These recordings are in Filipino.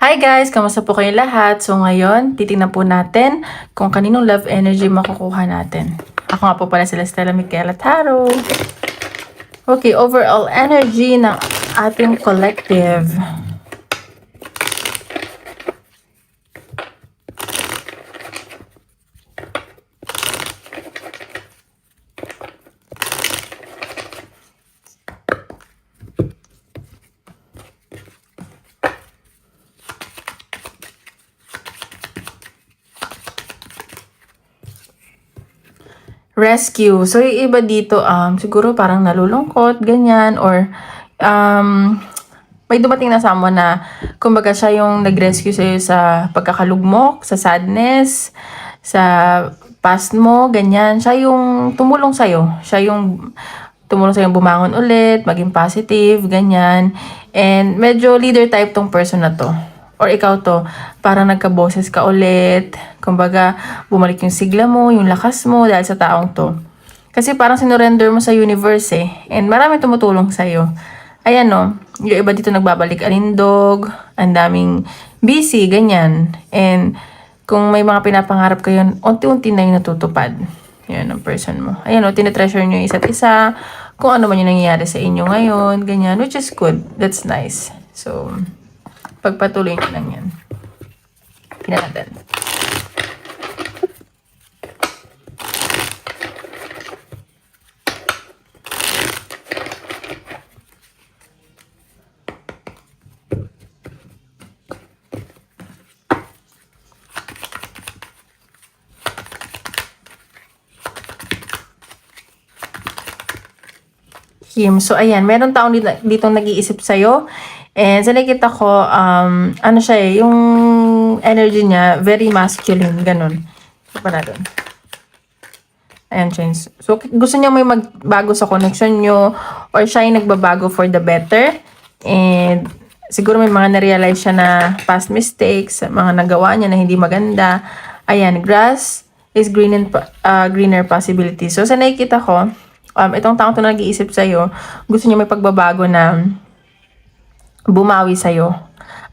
Hi guys! Kamusta po kayo lahat? So ngayon, titingnan po natin kung kaninong love energy makukuha natin. Ako nga po pala sila Stella Michaela Tarot. Okay, overall energy ng ating collective. Rescue. So, yung iba dito, siguro parang nalulungkot, ganyan, or, may dumating na someone na, kumbaga siya yung nag-rescue sa'yo sa pagkakalugmok, sa sadness, sa past mo, ganyan. Siya yung tumulong sa'yo. Siya yung tumulong sa'yo bumangon ulit, maging positive, ganyan. And medyo leader type tong person na to. Or ikaw to, parang nagka-boses ka ulit. Kumbaga, bumalik yung sigla mo, yung lakas mo dahil sa taong to. Kasi parang sinurrender mo sa universe eh. And marami tumutulong sa'yo. Ayan no, yung iba dito nagbabalik alindog, ang daming busy, ganyan. And kung may mga pinapangarap kayo, unti-unti na yung natutupad. Yan ang person mo. Ayan o, tinetreasure nyo yung isa't isa. Kung ano man yung nangyayari sa inyo ngayon, ganyan. Which is good. That's nice. So, pagpatuloy nyo lang yan. Tingnan natin. So, ayan, meron taong dito nag-iisip sa'yo. And sa nakita ko, ano siya eh, yung energy niya, very masculine, ganun. So, pa natin. Ayan, change. So, gusto niya may magbago sa connection nyo, or siya yung nagbabago for the better. And, siguro may mga na-realize siya na past mistakes, mga nagawa niya na hindi maganda. Ayan, grass is greener possibility. So, sa nakikita ko, itong taong to na nag-iisip sa'yo, gusto niya may pagbabago na bumawi sa'yo.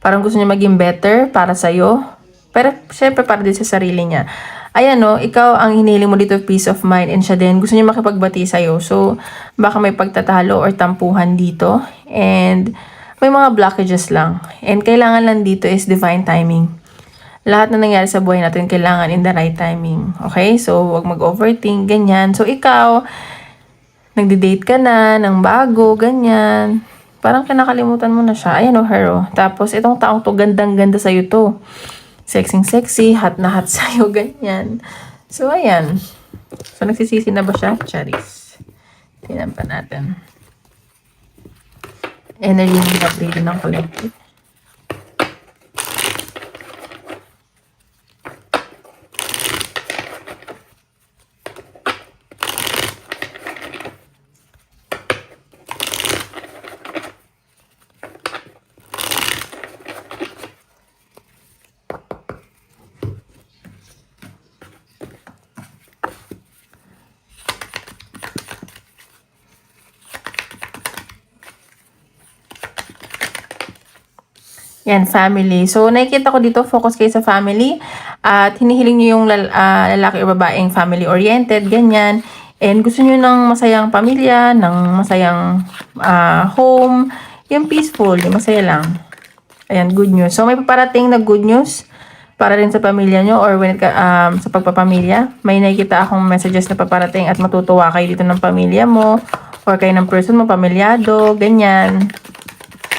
Parang gusto niya maging better para sa'yo. Pero, syempre, para din sa sarili niya. Ayan, no, ikaw ang hiniling mo dito, peace of mind, and siya din, gusto niya makipagbati sa'yo. So, baka may pagtatalo or tampuhan dito. And, may mga blockages lang. And, kailangan lang dito is divine timing. Lahat na nangyari sa buhay natin, kailangan in the right timing. Okay? So, wag mag-overthink, ganyan. So, ikaw, nagde-date ka na ng bago, ganyan. Parang kinakalimutan mo na siya. Ayan o, her o. Tapos, itong taong to, gandang-ganda sa'yo to. Sexy-sexy, hot na hot sa'yo, ganyan. So, ayan. So, nagsisisi na ba siya? Charis. Tingnan pa natin. Energy ng upgrade ng collective. Yan, family. So, nakikita ko dito, focus kayo sa family. At hinihiling nyo yung lalaki o babaeng family-oriented, ganyan. And gusto nyo ng masayang pamilya, ng masayang home. Yung peaceful, yung masaya lang. Ayan, good news. So, may paparating na good news para rin sa pamilya nyo or when sa pagpapamilya. May nakikita akong messages na paparating at matutuwa kayo dito ng pamilya mo or kayo ng person mo, pamilyado, ganyan.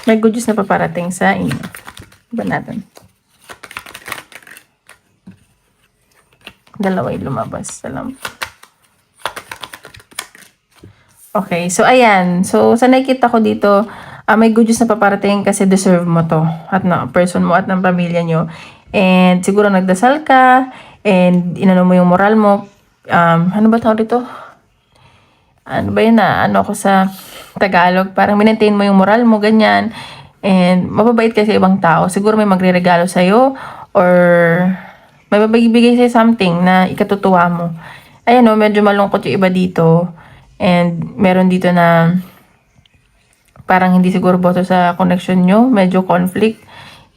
May good news na paparating sa inyo. Iba natin. Dalawa yung lumabas. Salam. Okay, so ayan. So, sa nakikita ko dito, may good news na paparating kasi deserve mo to. At na person mo at ng pamilya nyo. And siguro nagdasal ka. And inano mo yung moral mo. Ano ba tawag dito? Ano ba yun na? Ano ko sa Tagalog? Parang maintain mo yung moral mo, ganyan. And mababait ka sa ibang tao. Siguro may magre-regalo sa'yo. Or may mabibigay sa'yo something na ikatutuwa mo. Ayan o, medyo malungkot yung iba dito. And meron dito na parang hindi siguro boto sa connection nyo. Medyo conflict.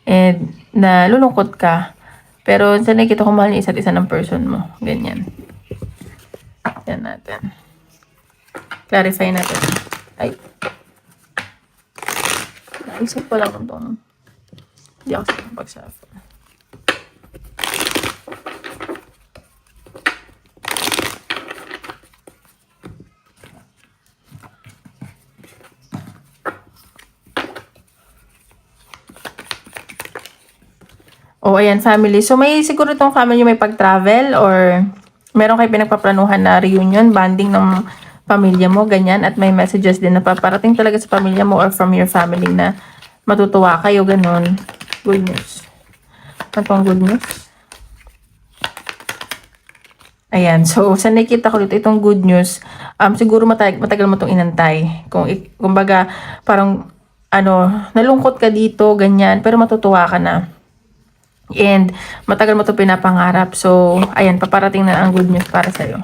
and nalulungkot ka. Pero sa nakikita ko, mahal yung isa't isa ng person mo. Ganyan. Yan natin. Clarify natin. Ay. Naisip ko lang itong hindi ako sa pagshuffle. O, ayan, family. So, may siguro itong family may pag-travel or meron kayo pinagpaplanuhan na reunion, bonding ng pamilya mo, ganyan. At may messages din na paparating talaga sa pamilya mo or from your family na matutuwa kayo, ganun. Good news. Ano pang good news? Ayan. So, sa nakikita ko dito, itong good news, siguro matagal mo itong inantay. Kumbaga, parang, nalungkot ka dito, ganyan, pero matutuwa ka na. And matagal mo ito pinapangarap. So, ayan, paparating na ang good news para sa'yo.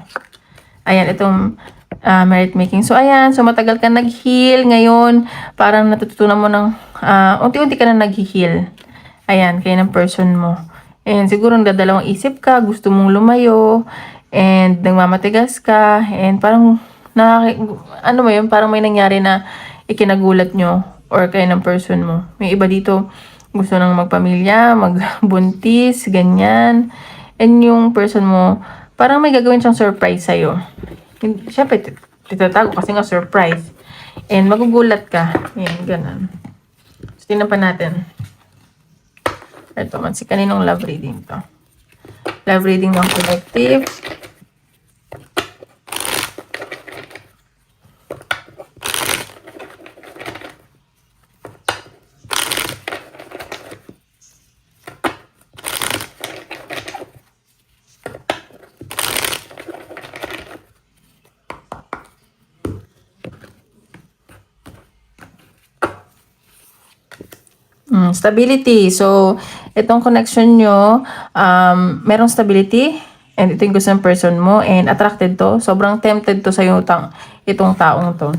Ayan, itong merit making. So, ayan, so matagal ka nag-heal. Ngayon, parang natututunan mo ng, unti-unti ka na nag-heal. Ayan, kayo ng person mo. And siguro nagdadalawang isip ka, gusto mong lumayo, and nagmamatigas ka, and parang, parang may nangyari na ikinagulat nyo, or kayo ng person mo. May iba dito, gusto nang magpamilya, magbuntis, ganyan. And yung person mo, parang may gagawin siyang surprise sa'yo. Siyempre, titatago kasi nga surprise. And magugulat ka. Ayan, ganun. So, tingnan pa natin. Ito man, si kaninong love reading to. Love reading ng collective. Stability. So, itong connection nyo, merong stability, and ito yung gusto ng person mo, and attracted to. Sobrang tempted to sa'yo itong taong to.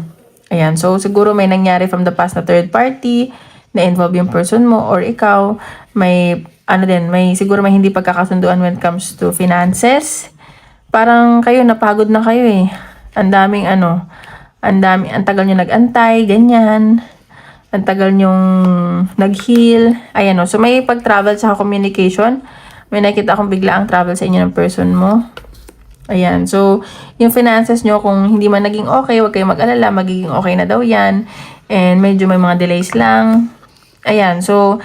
Ayan. So, siguro may nangyari from the past na third party, na-involve yung person mo, or ikaw, siguro may hindi pagkakasunduan when it comes to finances. Parang kayo, napagod na kayo eh. Ang tagal nyo nag-antay, ganyan. Ang tagal nyong nag-heal. Ayan o. So, may pag-travel sa communication. May nakita akong bigla ang travel sa inyo ng person mo. Ayan. So, yung finances nyo, kung hindi man naging okay, huwag kayong mag-alala. Magiging okay na daw yan. And medyo may mga delays lang. Ayan. So,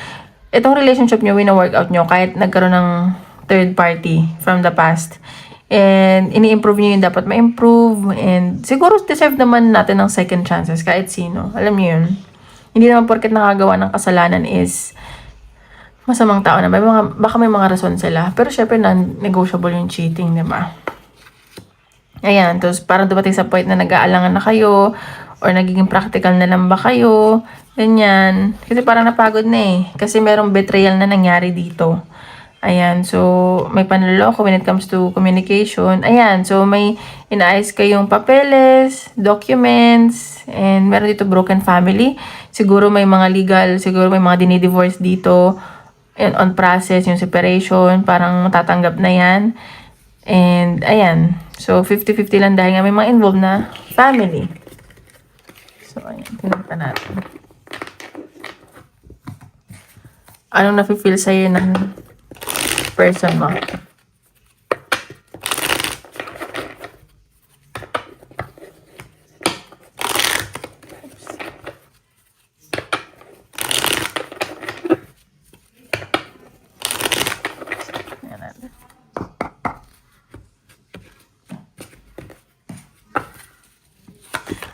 itong relationship nyo, wina-workout nyo kahit nagkaroon ng third party from the past. And ini-improve nyo yung dapat ma-improve. And siguro deserve naman natin ng second chances kahit sino. Alam nyo yun. Hindi naman porket nakagawa ng kasalanan is masamang tao na. Baka may mga rason sila. Pero syempre, non-negotiable yung cheating, di ba? Ayan. Tapos parang dumating sa point na nag-aalangan na kayo or nagiging practical na lang ba kayo. Ganyan. Kasi parang napagod na eh. Kasi merong betrayal na nangyari dito. Ayan. So, may panloloko when it comes to communication. Ayan. So, may inaayos kayong papeles, documents, and meron dito broken family. Siguro may mga legal, siguro may mga dinidivorce dito. And on process, yung separation, parang matatanggap na yan. And, ayan. So, 50-50 lang dahil nga may mga involved na family. So, ayan. Tingnan pa natin. Anong nafe-feel sa'yo ng person mo?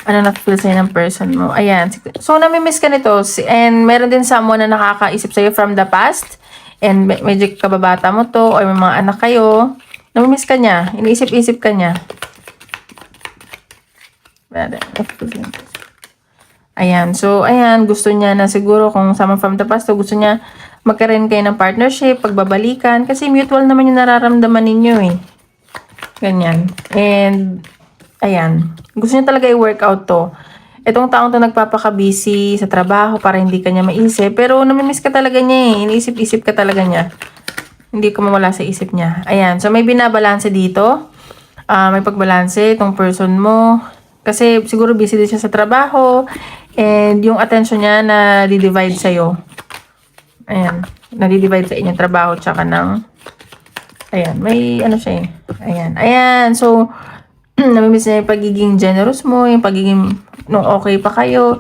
Ano na-feel sa'yo ng person mo? Ayan. So, namimiss ka nito. And meron din someone na nakakaisip sa'yo from the past. And medyo kababata mo to. Or may mga anak kayo. Namimiss ka niya. Iniisip-isip ka niya. Ayan. So, ayan. Gusto niya na siguro kung someone from the past, so gusto niya magkaroon kayo ng partnership, pagbabalikan. Kasi mutual naman yung nararamdaman ninyo eh. Ganyan. And, ayan. Gusto niya talaga i-work out to. Itong taong to nagpapaka-busy sa trabaho para hindi kanya maisip. Pero namimiss ka talaga niya eh. Iniisip-isip ka talaga niya. Hindi ko mawala sa isip niya. Ayan. So, may binabalanse dito. May pagbalanse itong person mo. Kasi siguro busy din siya sa trabaho. And yung attention niya na di-divide sa'yo. Ayan. Nadi-divide sa inyong trabaho tsaka ng... Ayan. May ano siya eh. Ayan. Ayan. So, namimiss niya yung pagiging generous mo. Yung pagiging... Nung okay pa kayo.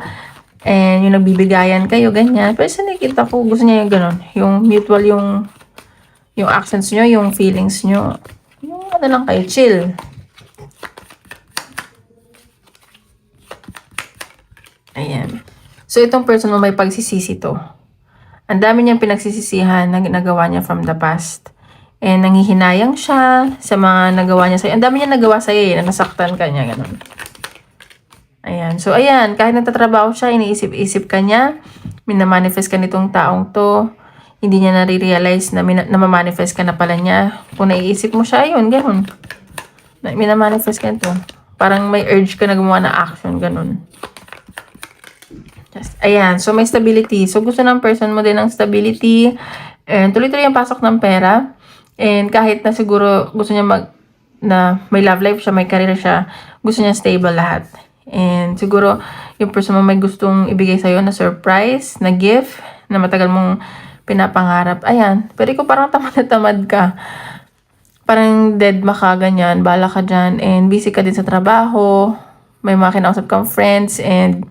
And yung nagbibigayan kayo. Ganyan. Pero sa nakita ko, gusto niya yung ganun. Yung mutual yung actions nyo, yung feelings nyo. Yung ano lang kayo, chill. Ayan. So, itong person mo may pagsisisi to. Ang dami niyang pinagsisisihan na ginagawa niya from the past. And nanghihinayang siya sa mga nagawa niya sa'yo. Ang dami niya nagawa sa'yo eh, na nasaktan ka niya, ganun. Ayan. So, ayan. Kahit nagtatrabaho siya, iniisip-isip ka niya. Minamanifest ka nitong taong to. Hindi niya nare-realize na namamanifest ka na pala niya. Kung naiisip mo siya, yun, ganun. Minamanifest ka nito. Parang may urge ka na gumawa na action, ganun. Yes. Ayan. So, may stability. So, gusto ng person mo din ng stability. And tuloy-tuloy ang pasok ng pera. And kahit na siguro gusto niya na may love life siya, may career siya, gusto niya stable lahat. And siguro, yung person mo may gustong ibigay sa'yo na surprise, na gift, na matagal mong pinapangarap. Ayan. Pero ikaw parang tamad na tamad ka. Parang dead ka, ganyan. Bala ka dyan. And busy ka din sa trabaho. May mga kinausap kang friends. And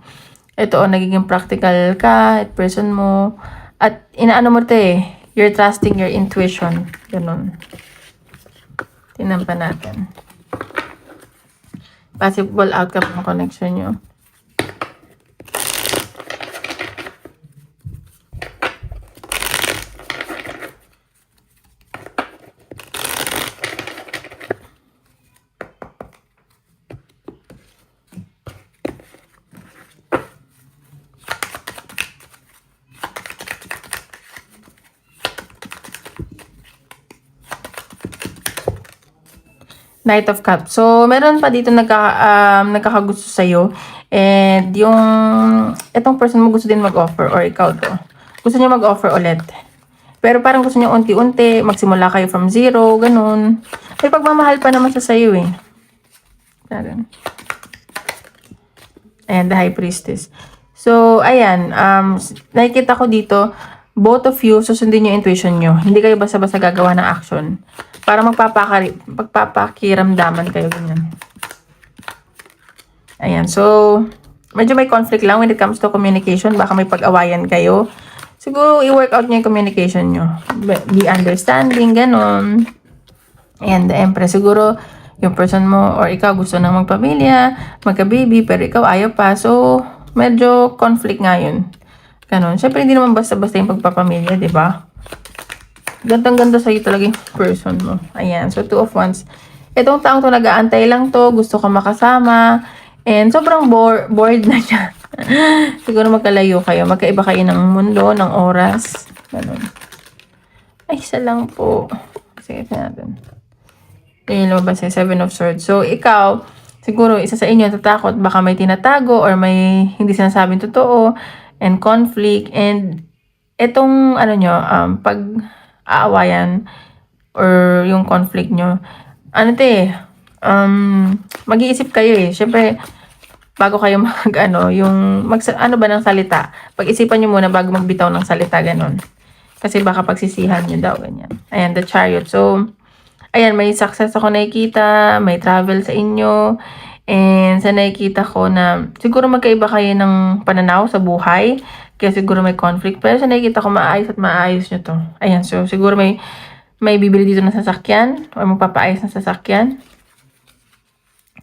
ito, nagiging practical ka at person mo. At inaano mo ito eh. You're trusting your intuition. Ganun. Tingnan pa natin. Possible outcome ng connection nyo. Knight of Cups. So, meron pa dito nagkakagusto sa'yo. And yung, itong person mo gusto din mag-offer or ikaw to. Gusto niya mag-offer ulit. Pero parang gusto niya unti-unti, magsimula kayo from zero, ganun. May pagmamahal pa naman sa sa'yo eh. Ayan, the High Priestess. So, ayan, nakikita ko dito, both of you, susundin yung intuition nyo. Hindi kayo basta-basta gagawa ng action. Para magpapakiramdaman kayo ganyan. Ayan, so, medyo may conflict lang when it comes to communication. Baka may pag-awayan kayo. Siguro, i-work out nyo yung communication nyo. Be understanding, ganon. Ayan, the Empress. Siguro, yung person mo or ikaw gusto nang magpamilya, magka-baby, pero ikaw ayaw pa. So, medyo conflict nga yun. Ganon. Siyempre, hindi naman basta-basta yung pagpapamilya, di ba? Gandang-ganda sa'yo talaga yung person mo. Ayan. So, 2 of Wands. Itong taong to, nag-aantay lang to. Gusto ka makasama. And sobrang bored na siya. Siguro magkalayo kayo. Magkaiba kayo ng mundo, ng oras. Ganun. Ay, isa lang po. Sige, natin. Yung lumabas yung 7 of Swords. So, ikaw, siguro, isa sa inyo natatakot. Baka may tinatago or may hindi sinasabing totoo. And conflict. And itong, ano nyo, pag aawayan or yung conflict nyo, ano mag-iisip kayo eh. Syempre, bago kayo ano ba ng salita, pag-isipan nyo muna bago magbitaw ng salita, ganun. Kasi baka pagsisihan nyo daw, ganyan. Ayan, the Chariot. So, ayan, may success ako nakikita, may travel sa inyo, and sa nakikita ko na siguro magkaiba kayo ng pananaw sa buhay, kaya siguro may conflict. Pero sa nakikita ko, maayos at maayos nyo to. Ayan, so siguro may bibili dito ng sasakyan or magpapaayos ng sasakyan.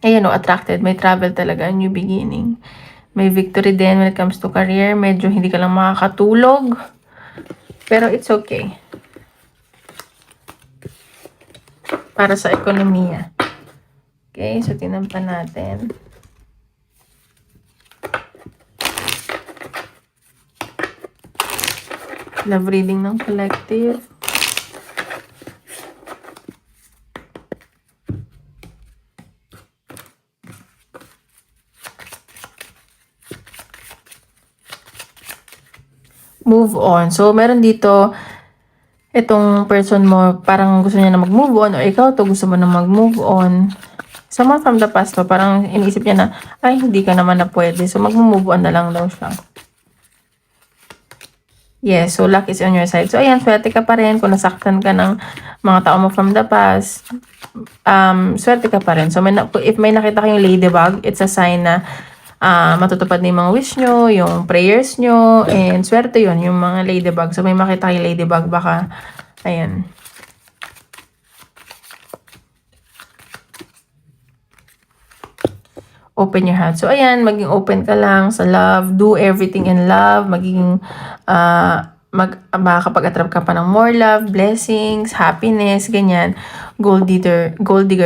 Ayan, attracted. May travel talaga, new beginning. May victory din when it comes to career. Medyo hindi ka lang makakatulog. Pero it's okay. Para sa ekonomiya. Okay, so tingnan pa natin. Love reading ng collective. move on. So, meron dito, itong person mo, parang gusto niya na mag-move on, o ikaw to gusto mo na mag-move on. Someone from the past to, parang iniisip niya na, ay, hindi ka naman na pwede. So, mag-move on na lang daw siya. Yes, so luck is on your side. So, ayan, swerte ka pa rin kung nasaktan ka ng mga tao mo from the past. Swerte ka pa rin. So, if may nakita kayong ladybug, it's a sign na matutupad na yung mga wish nyo, yung prayers nyo, and swerte yun, yung mga ladybug. So, may makita kayong ladybug, baka, ayan. Open your heart. So, ayan, maging open ka lang sa love. Do everything in love. Maging, makakapag-attract ka pa ng more love, blessings, happiness, ganyan. Gold digger.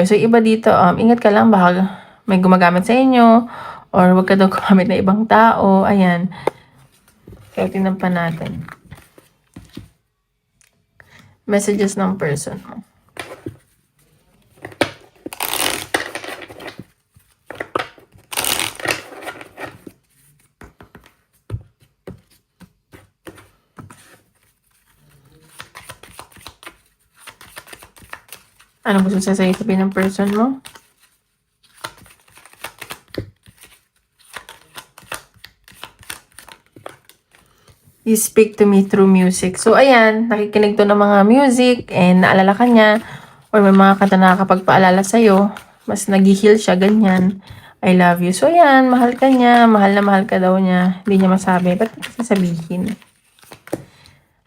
So, iba dito, ingat ka lang, baka may gumagamit sa inyo, or wag ka daw gumamit na ibang tao. Ayan. Kaya tingnan pa natin. Messages ng person mo. Ano gusto sasabihin ng person mo? You speak to me through music. So, ayan, nakikinig to ng mga music and naalala ka niya or may mga kanta na nakakapagpaalala sa'yo. Mas nag-heal siya, ganyan. I love you. So, ayan, mahal ka niya. Mahal na mahal ka daw niya. Hindi niya masabi. Ba't sasabihin?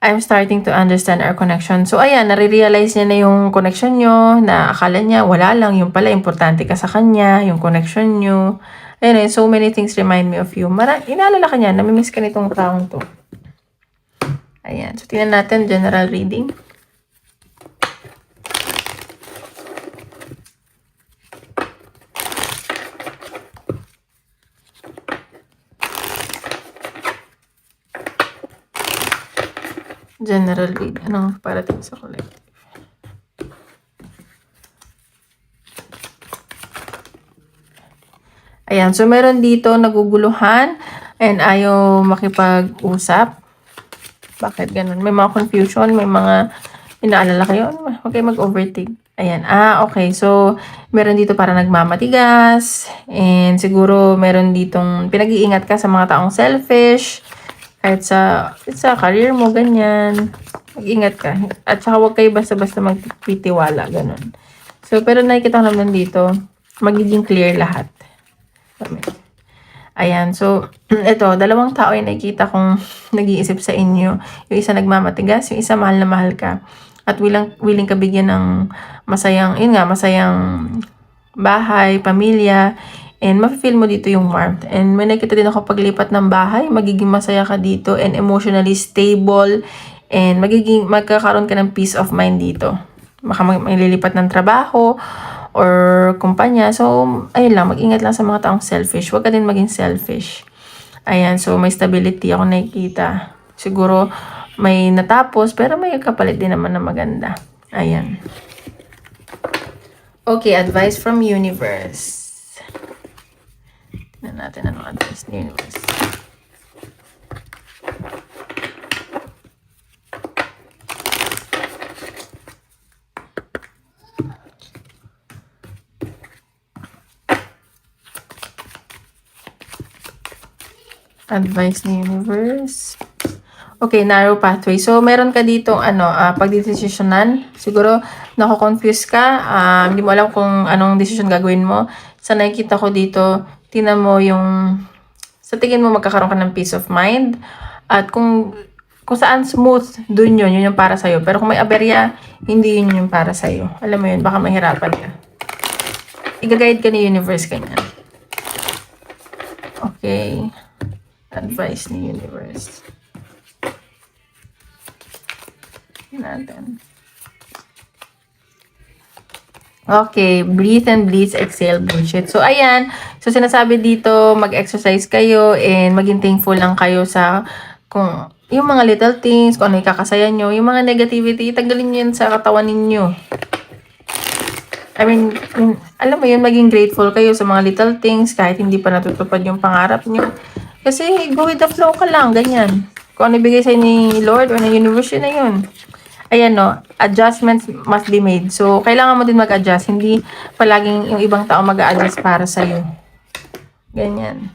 I'm starting to understand our connection. So, ayan, nare-realize niya na yung connection nyo, na akala niya, wala lang. Yung pala, importante ka sa kanya, yung connection nyo. Ayun, so many things remind me of you. Inaalala ka niya, namimiss ka nitong taong to. Ayan, so tingnan natin, general reading. General read. Anong parating sa collective? Ayan. So, meron dito naguguluhan and ayaw makipag-usap. Bakit ganun? May mga confusion, may mga inaalala kayo. Huwag kayo mag-overthink. Ayan. Okay. So, meron dito para nagmamatigas. And siguro meron ditong pinag-iingat ka sa mga taong selfish. Kahit sa career mo, ganyan. Mag-ingat ka. At saka huwag kayo basta-basta magpitiwala. Ganun. So, pero nakikita ko naman dito, magiging clear lahat. Ayan. So, ito, dalawang tao yung nakikita kong nag-iisip sa inyo. Yung isa nagmamatigas, yung isa mahal na mahal ka. At willing ka bigyan ng masayang, masayang bahay, pamilya. And mafe-feel mo dito yung warmth. And may nakita din ako paglipat ng bahay, magiging masaya ka dito and emotionally stable. And magkakaroon ka ng peace of mind dito. Baka maglilipat ng trabaho or kumpanya. So, ayun lang, mag-ingat lang sa mga taong selfish. Huwag ka din maging selfish. Ayan, so may stability ako nakikita. Siguro may natapos, pero may kapalit din naman na maganda. Ayan. Okay, advice from universe. Tignan natin anong advice ni universe. Advice ni universe. Okay, narrow pathway. So, meron ka dito, pagdidesisyonan. Siguro, nako-confuse ka. Hindi mo alam kung anong decision gagawin mo. Sa nakikita ko dito, tingnan mo yung, sa tingin mo magkakaroon ka ng peace of mind. At kung saan smooth, dun yun yung para sa'yo. Pero kung may aberya, hindi yun yung para sa'yo. Alam mo yun, baka mahirapan ka. I-guide ka ni universe ganyan. Okay. Advice ni universe. Natin. Okay, breathe and bleed, exhale, bullshit. So, ayan. So, sinasabi dito, mag-exercise kayo and maging thankful lang kayo sa kung yung mga little things, kung ano yung kakasaya nyo, yung mga negativity, tanggalin nyo yun sa katawan ninyo. I mean, alam mo yun, maging grateful kayo sa mga little things kahit hindi pa natutupad yung pangarap nyo. Kasi, go with the flow ka lang, ganyan. Kung ano ibigay sa'yo ni Lord or ng universe, yun na yun. Ayan no, adjustments must be made. So, kailangan mo din mag-adjust. Hindi palaging yung ibang tao mag-a-adjust para sa'yo. Ganyan.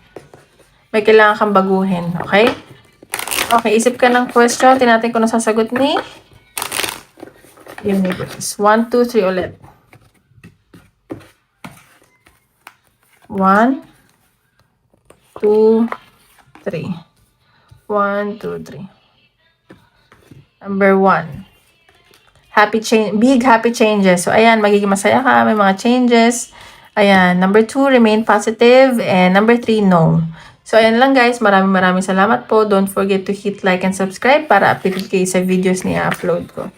May kailangan kang baguhin. Okay? Okay, isip ka ng question. Tinatin ko na sasagot ni universe. 1, 2, 3 ulit. 1, 2, 3. 1, 2, 3. Number 1. Big happy changes. So, ayan, magiging masaya ka. May mga changes. Ayan. Number 2, remain positive. And number 3, no. So, ayan lang guys. Maraming salamat po. Don't forget to hit like and subscribe para updated kayo sa videos na i-upload ko.